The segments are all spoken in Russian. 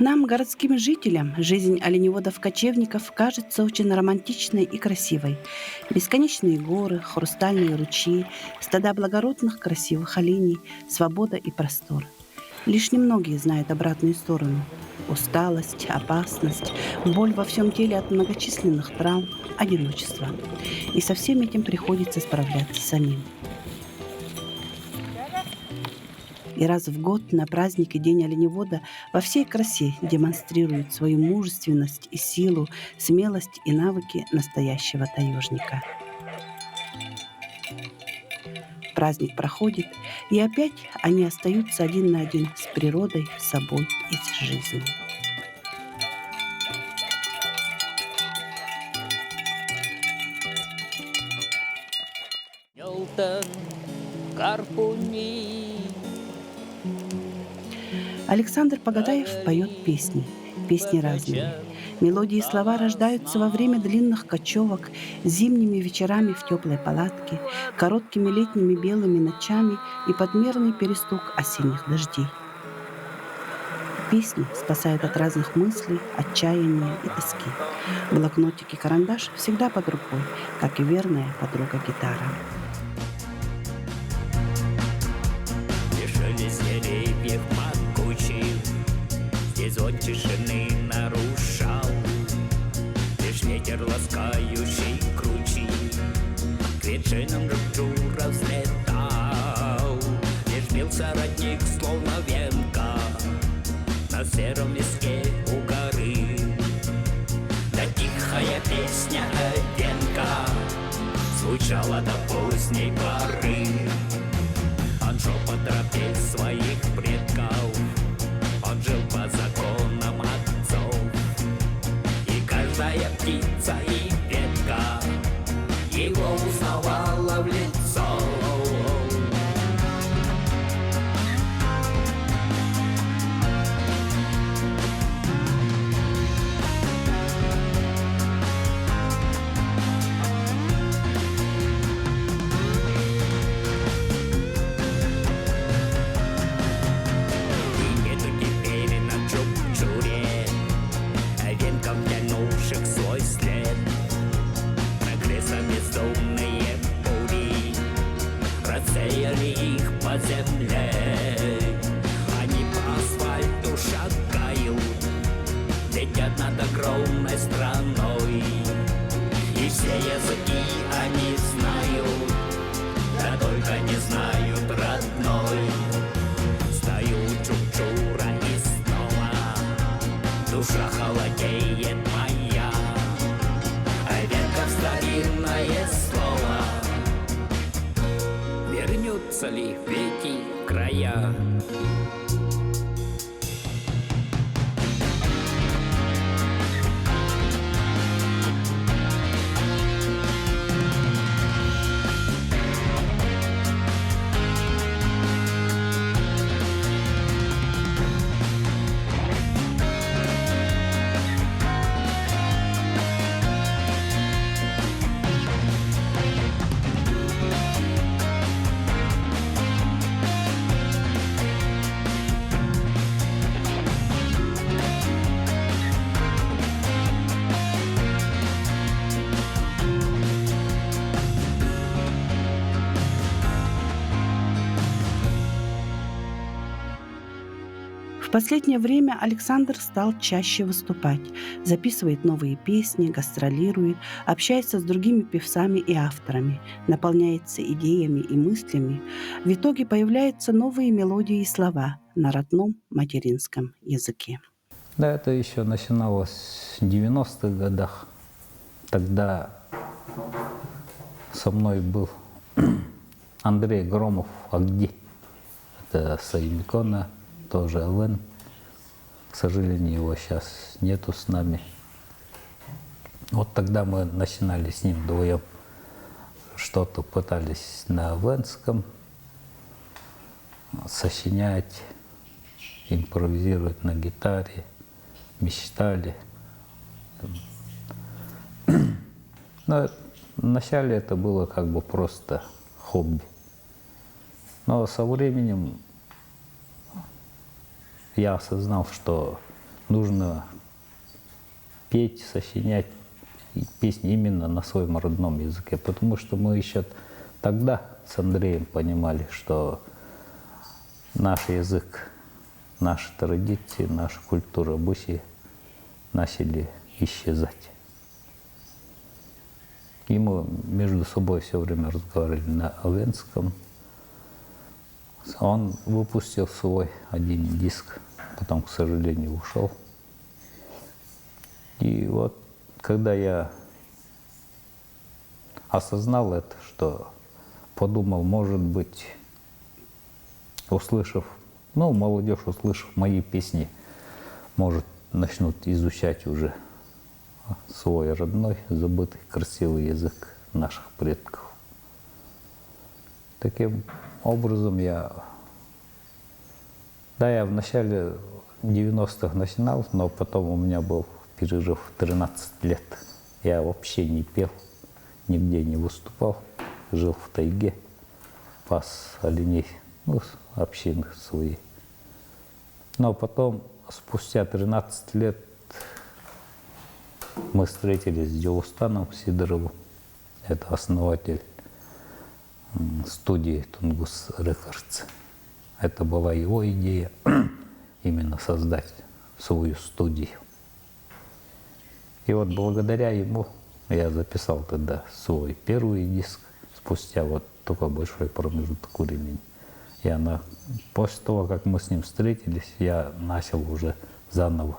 Нам, городским жителям, жизнь оленеводов-кочевников кажется очень романтичной и красивой. Бесконечные горы, хрустальные ручьи, стада благородных красивых оленей, свобода и простор. Лишь немногие знают обратную сторону. Усталость, опасность, боль во всем теле от многочисленных травм, одиночество. И со всем этим приходится справляться самим. И раз в год на празднике День оленевода во всей красе демонстрирует свою мужественность и силу, смелость и навыки настоящего таежника. Праздник проходит, и опять они остаются один на один с природой, с собой и с жизнью. Александр Погадаев поет песни. Песни разные. Мелодии и слова рождаются во время длинных кочевок, зимними вечерами в теплой палатке, короткими летними белыми ночами и подмерный перестук осенних дождей. Песни спасают от разных мыслей, отчаяния и тоски. Блокнотик и карандаш всегда под рукой, как и верная подруга гитара. Лишились деревьев могучих, здесь звон тишины нарушал. Лишь ветер ласкающий кручи, к вершинам жемчуга взлетал. Лишь бился родник, словно венка, на сером леске у горы. Да тихая песня венка звучала до поздней поры. Он шел по тропе своих предков, он жил по законам отцов. И каждая птица и ветка его узнавала в лицо. Свой след, прогресса безумные пули рассеяли их по земле. Они по асфальту шагают, летят над огромной страной. И все языки они знают, да только не знают родной. Стою чучура и снова душа холодеет моя. Старинное слово, вернется ли в эти края? В последнее время Александр стал чаще выступать, записывает новые песни, гастролирует, общается с другими певцами и авторами, наполняется идеями и мыслями. В итоге появляются новые мелодии и слова на родном материнском языке. Да, это еще начиналось в 90-х годах. Тогда со мной был Андрей Громов «Агди». Это Саимикона, тоже ЛН. К сожалению, его сейчас нету с нами. Вот тогда мы начинали с ним вдвоем. Что-то пытались на венском сочинять, импровизировать на гитаре, мечтали. Но вначале это было как бы просто хобби. Но со временем я осознал, что нужно петь, сочинять песни именно на своем родном языке, потому что мы еще тогда с Андреем понимали, что наш язык, наши традиции, наша культура Буси начали исчезать. И мы между собой все время разговаривали на венском. Он выпустил свой один диск, потом, к сожалению, ушел. И вот когда я осознал это, что подумал, может быть, услышав, молодежь, услышав мои песни, может, начнут изучать уже свой родной, забытый, красивый язык наших предков. Таким образом я в начале 90-х начинал, но потом у меня был перерыв 13 лет. Я вообще не пел, нигде не выступал, жил в тайге, пас оленей, общины свои. Но потом, спустя 13 лет, мы встретились с Дилустаном Сидоровым, это основатель студии Тунгус Рекордс. Это была его идея именно создать свою студию. И вот благодаря ему я записал тогда свой первый диск, спустя вот такой большой промежуток времени. После того, как мы с ним встретились, я начал уже заново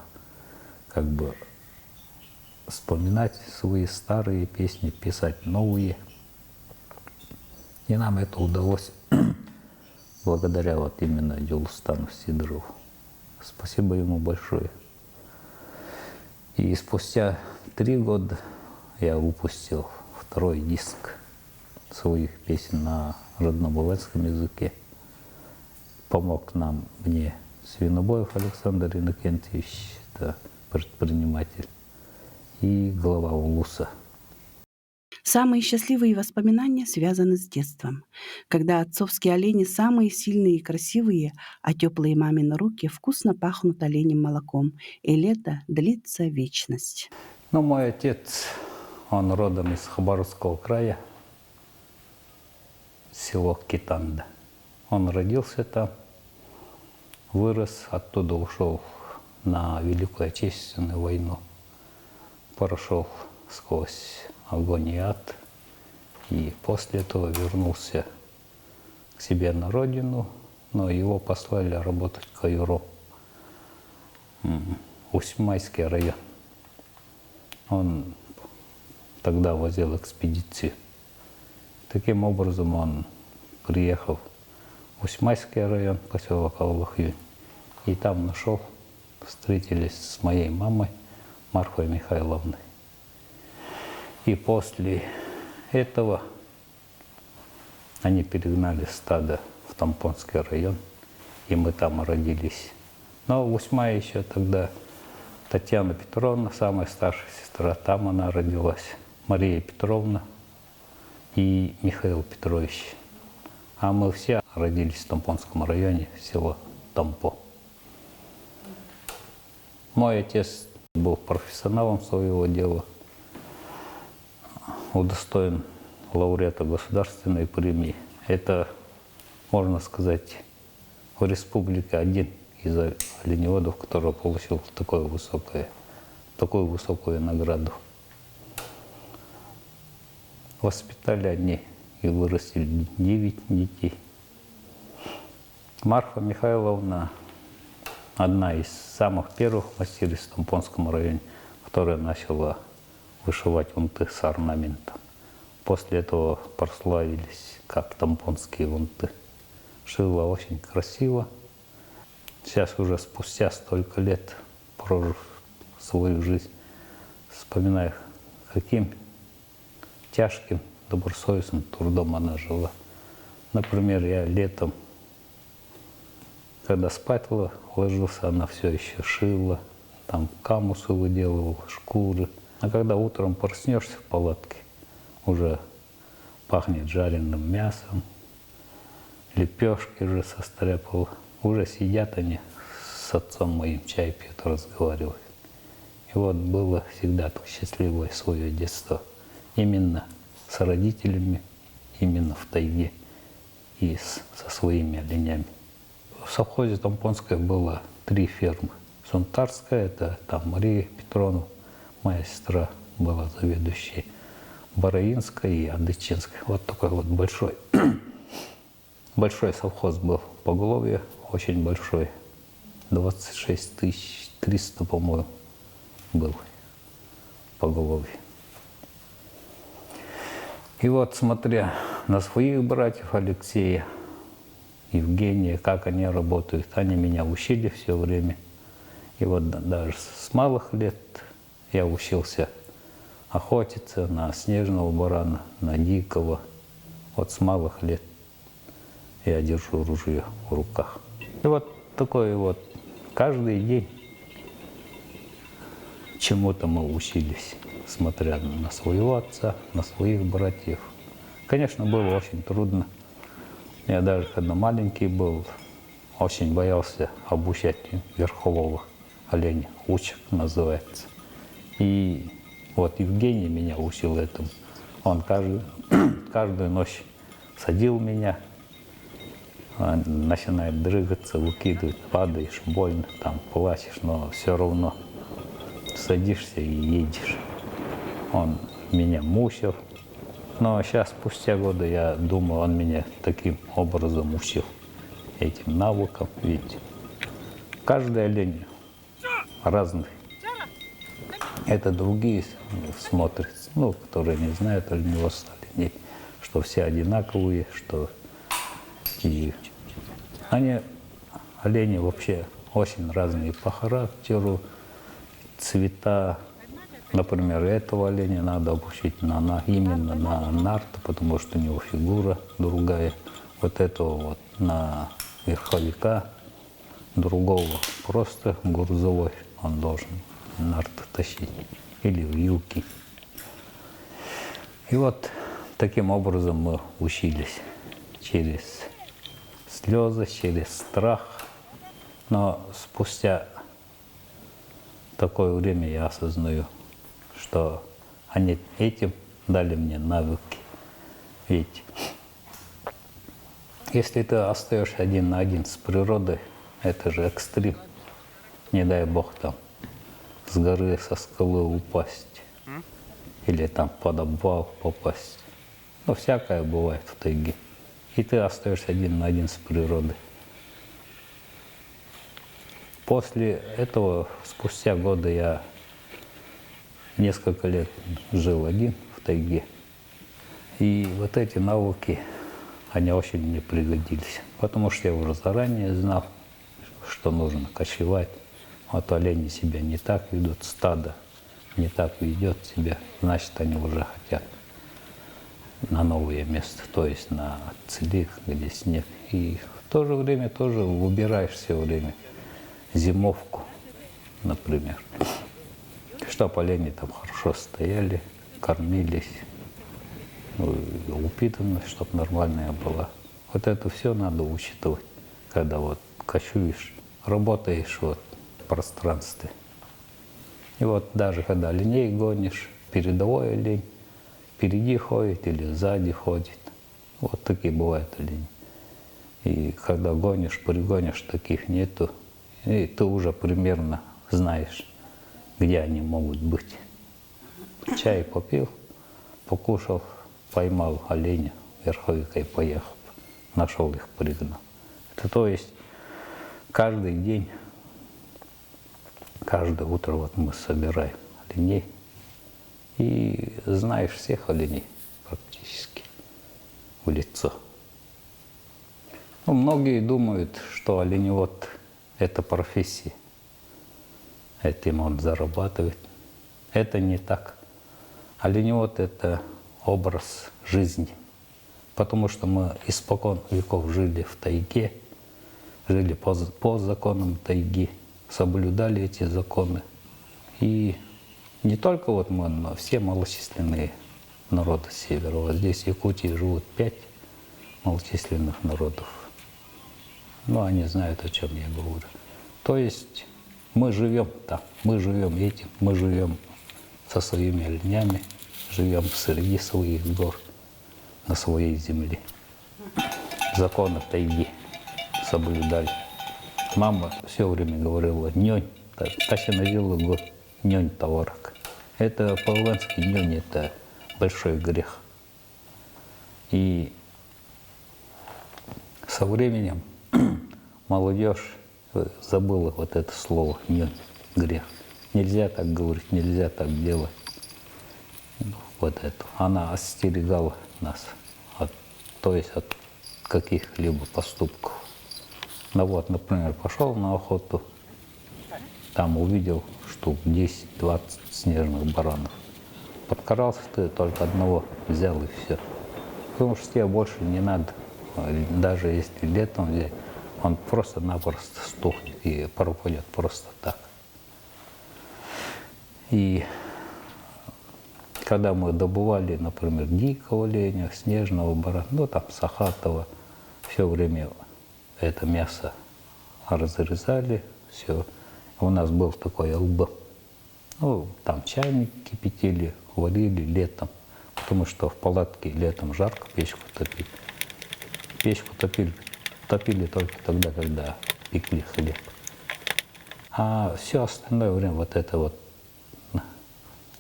вспоминать свои старые песни, писать новые. И нам это удалось благодаря вот именно Дилустану Сидорову. Спасибо ему большое. И спустя 3 года я выпустил второй диск своих песен на родном венском языке. Помог мне Свинобоев Александр Иннокентьевич, это предприниматель, и глава УЛУСа. Самые счастливые воспоминания связаны с детством, когда отцовские олени самые сильные и красивые, а теплые мамины руки вкусно пахнут оленем молоком, и лето длится вечность. Мой отец, он родом из Хабаровского края, село Китанда. Он родился там, вырос, оттуда ушел на Великую Отечественную войну, прошел сквозь огонь и ад, и после этого вернулся к себе на родину, но его послали работать в Кайру, Усмайский район. Он тогда возил экспедицию. Таким образом, он приехал в Усмайский район, поселок Аллахюнь, и там встретились с моей мамой Марфой Михайловной. И после этого они перегнали стадо в Тампонский район, и мы там родились. Но в Усмае еще тогда Татьяна Петровна, самая старшая сестра, там она родилась, Мария Петровна и Михаил Петрович. А мы все родились в Тампонском районе, село Тампо. Мой отец был профессионалом своего дела, удостоен лауреата государственной премии. Это, можно сказать, в республике один из оленеводов, который получил такую высокую награду. Воспитали они и вырастили 9 детей. Марфа Михайловна одна из самых первых мастериц в Тампонском районе, которая начала вышивать унты с орнаментом. После этого прославились как тампонские унты. Шила очень красиво. Сейчас уже спустя столько лет, прожив свою жизнь, вспоминаю, каким тяжким, добросовестным трудом она жила. Например, я летом, когда спать ложился, она все еще шила, там камусы выделывала, шкуры. А когда утром проснешься в палатке, уже пахнет жареным мясом, лепешки уже состряпала. Уже сидят они с отцом моим чай пьют, разговаривают. И вот было всегда так счастливое свое детство. Именно с родителями, именно в тайге и со своими оленями. В совхозе Тампонское было 3 фермы. Сунтарская, это там Мария Петровна, моя сестра была заведующей. Бараинская и Адычинская. Вот такой вот большой, большой совхоз был. Поголовье очень большой. 26 300, по-моему, был поголовье. И вот, смотря на своих братьев Алексея, Евгения, как они работают, они меня учили все время. И вот даже с малых лет я учился охотиться на снежного барана, на дикого. Вот с малых лет я держу ружье в руках. И вот такой вот каждый день чему-то мы учились, смотря на своего отца, на своих братьев. Конечно, было очень трудно. Я даже когда маленький был, очень боялся обучать верхового оленя. Учек называется. И вот Евгений меня учил этому. Он каждую ночь садил меня, начинает дрыгаться, выкидывать, падаешь, больно, там плачешь, но все равно садишься и едешь. Он меня мучил. Но сейчас, спустя годы, я думаю, он меня таким образом учил, этим навыкам. Ведь каждый олень разный. Это другие смотрят, ну, которые не знают оленеводства оленей, что все одинаковые, что и они, олени вообще очень разные по характеру, цвета. Например, этого оленя надо обучить именно на нарту, потому что у него фигура другая. Вот этого вот на верховика, другого просто грузовой, он должен нарту тащить или вьюки. И вот таким образом мы учились через слезы, через страх. Но спустя такое время я осознаю, что они этим дали мне навыки. Ведь если ты остаешься один на один с природой, это же экстрим. Не дай бог там с горы, со скалы упасть. Или там под обвал попасть. Ну, всякое бывает в тайге. И ты остаешься один на один с природой. После этого, спустя годы, я несколько лет жил один в тайге. И вот эти навыки, они очень мне пригодились. Потому что я уже заранее знал, что нужно кочевать. Вот олени себя не так ведут, стадо не так ведет себя, значит, они уже хотят на новое место, то есть на целик, где снег. И в то же время тоже выбираешь все время зимовку, например, чтобы олени там хорошо стояли, кормились, упитанность, чтобы нормальная была. Вот это все надо учитывать, когда вот кочуешь, работаешь вот в пространстве. И вот даже когда оленей гонишь, передовой олень впереди ходит или сзади ходит. Вот такие бывают олени. И когда гонишь, пригонишь, таких нету. И ты уже примерно знаешь, где они могут быть. Чай попил, покушал, поймал оленя, верховика и поехал. Нашел их, пригнал. Это то есть каждый день, каждое утро вот мы собираем оленей. И знаешь всех оленей практически в лицо. Ну, многие думают, что оленевод – это профессия. Этим он зарабатывает. Это не так. Оленевод – это образ жизни. Потому что мы испокон веков жили в тайге, жили по законам тайги, соблюдали эти законы. И не только вот мы, но все малочисленные народы севера. Вот здесь в Якутии живут 5 малочисленных народов. Ну, они знают, о чем я говорю. То есть мы живем там, мы живем этим, мы живем со своими оленями, живем среди своих гор, на своей земле. Законы тайги соблюдали. Мама все время говорила «нёнь», тащинавилла год, «нёнь товарок». Это по-улански «нёнь» — это большой грех. И со временем молодежь забыла вот это слово «нёнь», грех. Нельзя так говорить, нельзя так делать. Вот это. Она остерегала нас, то есть от каких-либо поступков. Ну вот, например, пошел на охоту, там увидел штук 10-20 снежных баранов. Подкарался ты, только одного взял и все. Потому что тебе больше не надо. Даже если летом взять, он просто-напросто стухнет и пропадет просто так. И когда мы добывали, например, дикого оленя, снежного барана, ну там сахатого, все время это мясо разрезали, все. У нас был такой лб. Ну, там чайник кипятили, варили летом, потому что в палатке летом жарко, печку топить. Печку топили только тогда, когда пекли хлеб. А все остальное время вот это вот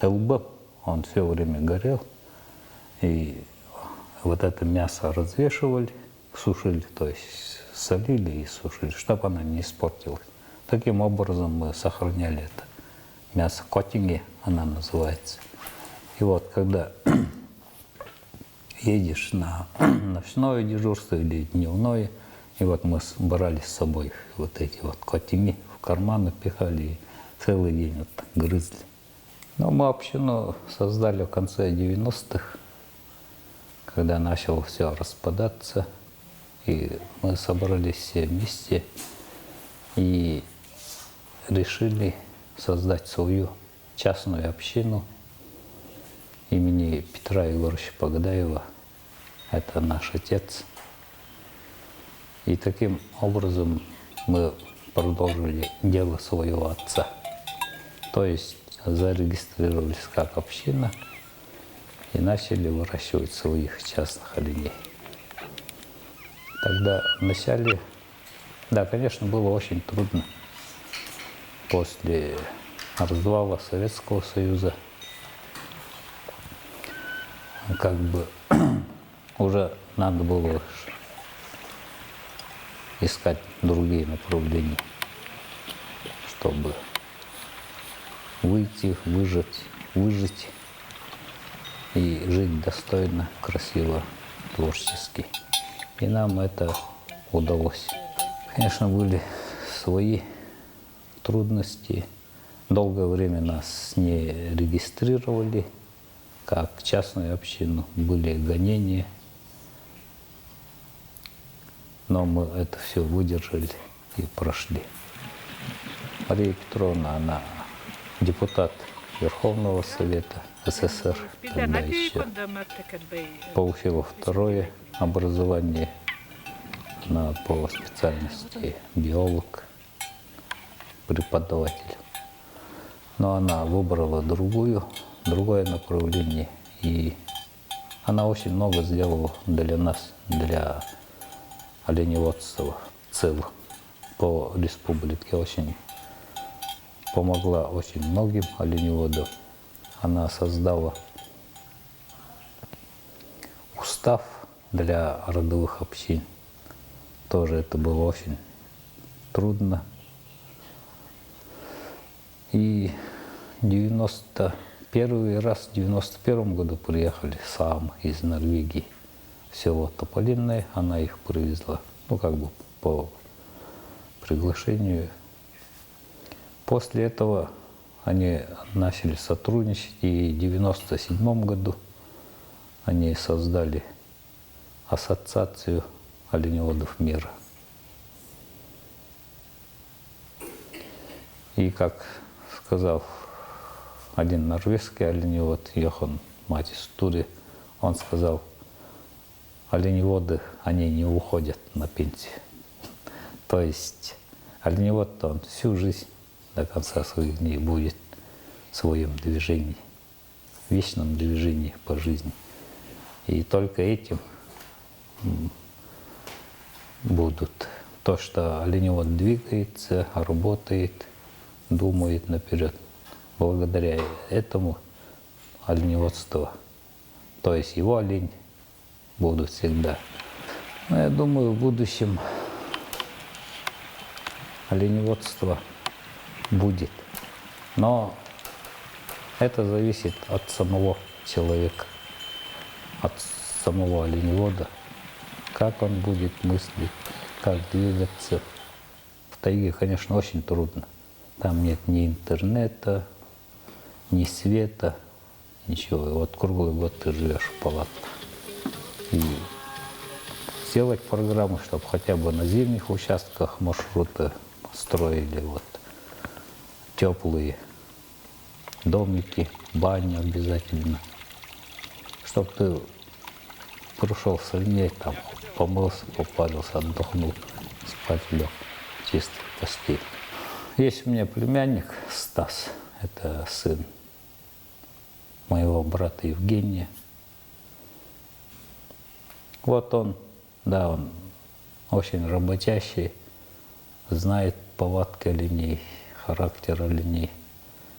лб, он все время горел. И вот это мясо развешивали, сушили, то есть солили и сушили, чтобы оно не испортилось. Таким образом мы сохраняли это мясо. Котинги она называется. И вот когда едешь на ночное дежурство или дневное, и вот мы брали с собой вот эти вот котинги, в карманы пихали и целый день вот так грызли. Но мы общину создали в конце 90-х, когда начало все распадаться, и мы собрались все вместе и решили создать свою частную общину имени Петра Егоровича Погадаева. Это наш отец. И таким образом мы продолжили дело своего отца. То есть зарегистрировались как община и начали выращивать своих частных оленей. Тогда вначале, да, конечно, было очень трудно. После развала Советского Союза как бы уже надо было искать другие направления, чтобы выйти, выжить и жить достойно, красиво, творчески. И нам это удалось. Конечно, были свои трудности. Долгое время нас не регистрировали как частную общину, были гонения. Но мы это все выдержали и прошли. Мария Петровна, она депутат Верховного Совета СССР, тогда еще. Получила второе образование по специальности биолог, преподаватель. Но она выбрала другое направление, и она очень много сделала для нас, для оленеводства в целом по республике. Очень помогла очень многим оленеводам. Она создала устав для родовых общин. Тоже это было очень трудно. И 91 раз в 91 году приехали сам из Норвегии. Село Тополинное, она их привезла, ну как бы по приглашению. После этого они начали сотрудничать, и в 97 году они создали Ассоциацию оленеводов мира. И как сказал один норвежский оленевод Йохан Матис Тури, он сказал: оленеводы, они не уходят на пенсию. То есть Оленевод он всю жизнь до конца своих дней будет в своем движении, в вечном движении по жизни. И только этим будут то, что оленевод двигается, работает, думает наперед. Благодаря этому оленеводство, то есть его олень, будут всегда. Но я думаю, в будущем оленеводство будет. Но это зависит от самого человека, от самого оленевода, как он будет мыслить, как двигаться. В тайге, конечно, очень трудно. Там нет ни интернета, ни света, ничего. И вот круглый год ты живешь в палатках. И сделать программу, чтобы хотя бы на зимних участках маршруты строили вот теплые домики, бани обязательно. Чтобы ты пришел с оленей, там помылся, попарился, отдохнул, спать лег, чистый постель. Есть у меня племянник Стас, это сын моего брата Евгения. Вот он, да, он очень работящий, знает повадки оленей, характер оленей.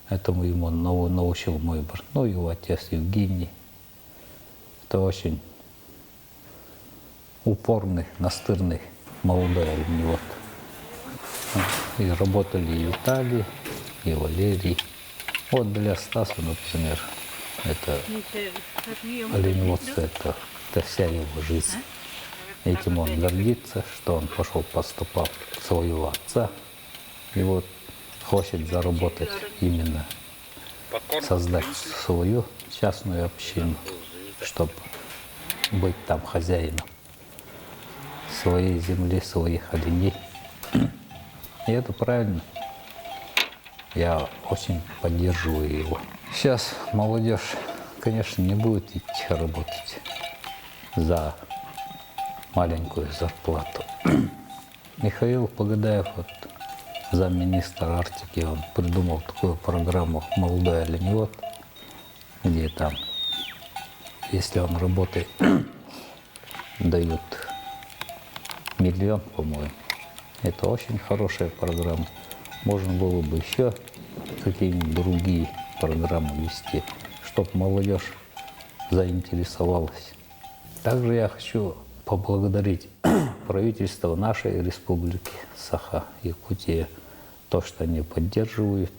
Этому ему научил мой брат, ну, его отец Евгений. Это очень упорный, настырный, молодой оленевод. И работали и Виталий, и Валерий. Вот для Стаса, например, это оленеводство, это вся его жизнь. Этим он гордится, что он пошел по стопам своего отца. И вот хочет заработать именно, создать свою частную общину, чтобы быть там хозяином своей земли, своих оленей. И это правильно. Я очень поддерживаю его. Сейчас молодежь, конечно, не будет идти работать за маленькую зарплату. Михаил Погадаев, вот, замминистра Арктики, он придумал такую программу «Молодой оленевод», где там, если он работает, дают 1 миллион, по-моему. Это очень хорошая программа. Можно было бы еще какие-нибудь другие программы вести, чтобы молодежь заинтересовалась. Также я хочу поблагодарить правительство нашей республики Саха-Якутия, то, что они поддерживают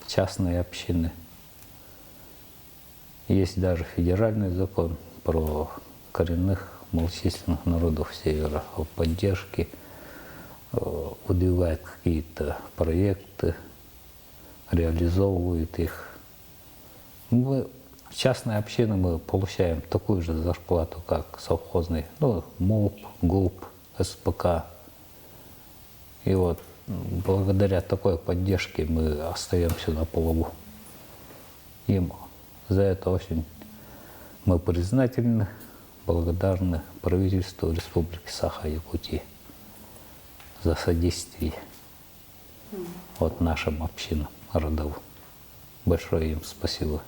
частные общины. Есть даже федеральный закон про коренных малочисленных народов Севера о поддержке, выдвигают какие-то проекты, реализовывают их. Мы, частные общины, мы получаем такую же зарплату, как совхозный, ну, МУП, ГУП, СПК. И вот благодаря такой поддержке мы остаемся на плаву. Им за это очень мы признательны, благодарны правительству Республики Саха-Якутия за содействие вот нашим общинам родовым. Большое им спасибо.